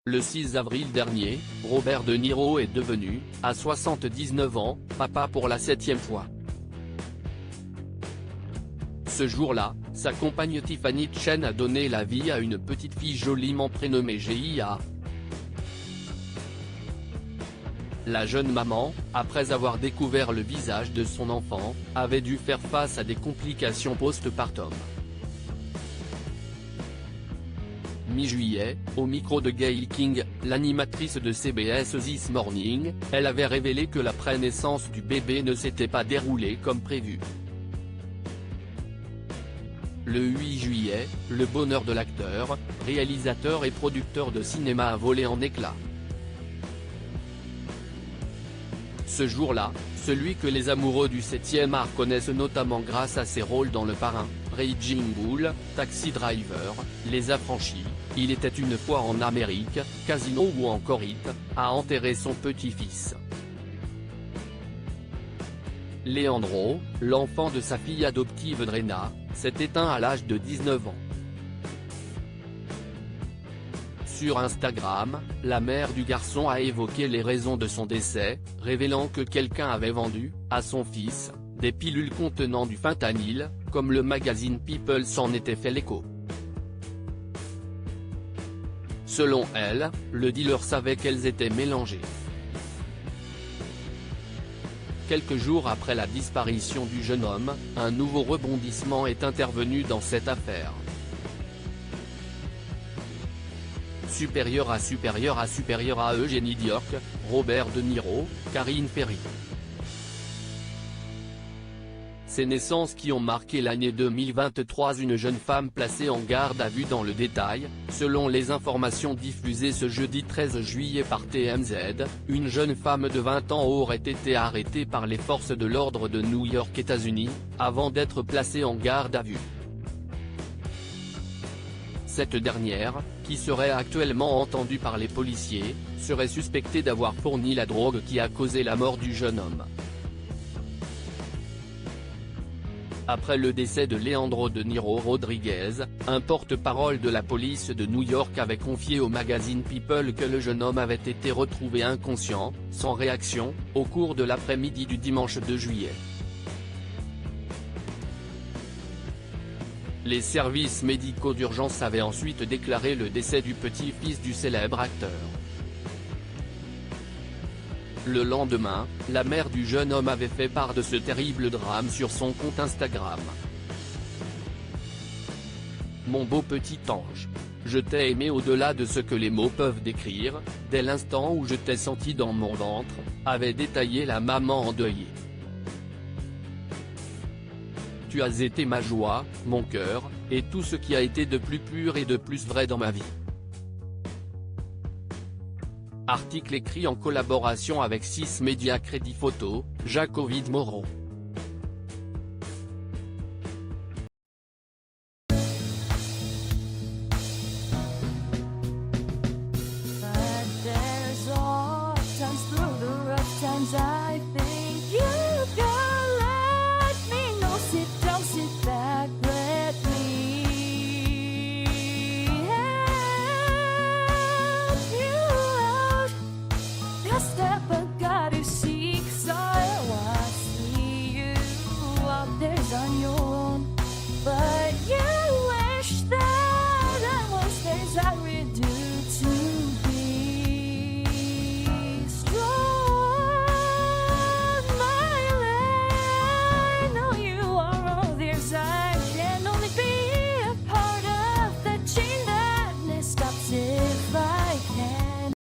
Le 6 avril dernier, Robert De Niro est devenu, à 79 ans, papa pour la 7e fois. Ce jour-là, sa compagne Tiffany Chen a donné la vie à une petite fille joliment prénommée Gia. La jeune maman, après avoir découvert le visage de son enfant, avait dû faire face à des complications post-partum. Mi-juillet, au micro de Gayle King, l'animatrice de CBS This Morning, elle avait révélé que la prénaissance du bébé ne s'était pas déroulée comme prévu. Le 8 juillet, le bonheur de l'acteur, réalisateur et producteur de cinéma a volé en éclats. Ce jour-là, celui que les amoureux du 7e art connaissent notamment grâce à ses rôles dans Le Parrain, Raging Bull, Taxi Driver, Les Affranchis, Il était une fois en Amérique, Casino ou encore Hit, a enterré son petit-fils. Leandro, l'enfant de sa fille adoptive Drena, s'est éteint à l'âge de 19 ans. Sur Instagram, la mère du garçon a évoqué les raisons de son décès, révélant que quelqu'un avait vendu, à son fils, des pilules contenant du fentanyl, comme le magazine People s'en était fait l'écho. Selon elle, le dealer savait qu'elles étaient mélangées. Quelques jours après la disparition du jeune homme, un nouveau rebondissement est intervenu dans cette affaire. Supérieur à Eugénie Diorc, Robert De Niro, Karine Ferry. Ces naissances qui ont marqué l'année 2023. Une jeune femme placée en garde à vue dans le détail, selon les informations diffusées ce jeudi 13 juillet par TMZ, une jeune femme de 20 ans aurait été arrêtée par les forces de l'ordre de New York, États-Unis, avant d'être placée en garde à vue. Cette dernière, qui serait actuellement entendue par les policiers, serait suspectée d'avoir fourni la drogue qui a causé la mort du jeune homme. Après le décès de Leandro De Niro Rodriguez, un porte-parole de la police de New York avait confié au magazine People que le jeune homme avait été retrouvé inconscient, sans réaction, au cours de l'après-midi du dimanche 2 juillet. Les services médicaux d'urgence avaient ensuite déclaré le décès du petit-fils du célèbre acteur. Le lendemain, la mère du jeune homme avait fait part de ce terrible drame sur son compte Instagram. Mon beau petit ange. Je t'ai aimé au-delà de ce que les mots peuvent décrire, dès l'instant où je t'ai senti dans mon ventre, avait détaillé la maman endeuillée. Tu as été ma joie, mon cœur, et tout ce qui a été de plus pur et de plus vrai dans ma vie. Article écrit en collaboration avec 6 Médias Crédit Photo, Jacques-Ovid Moreau.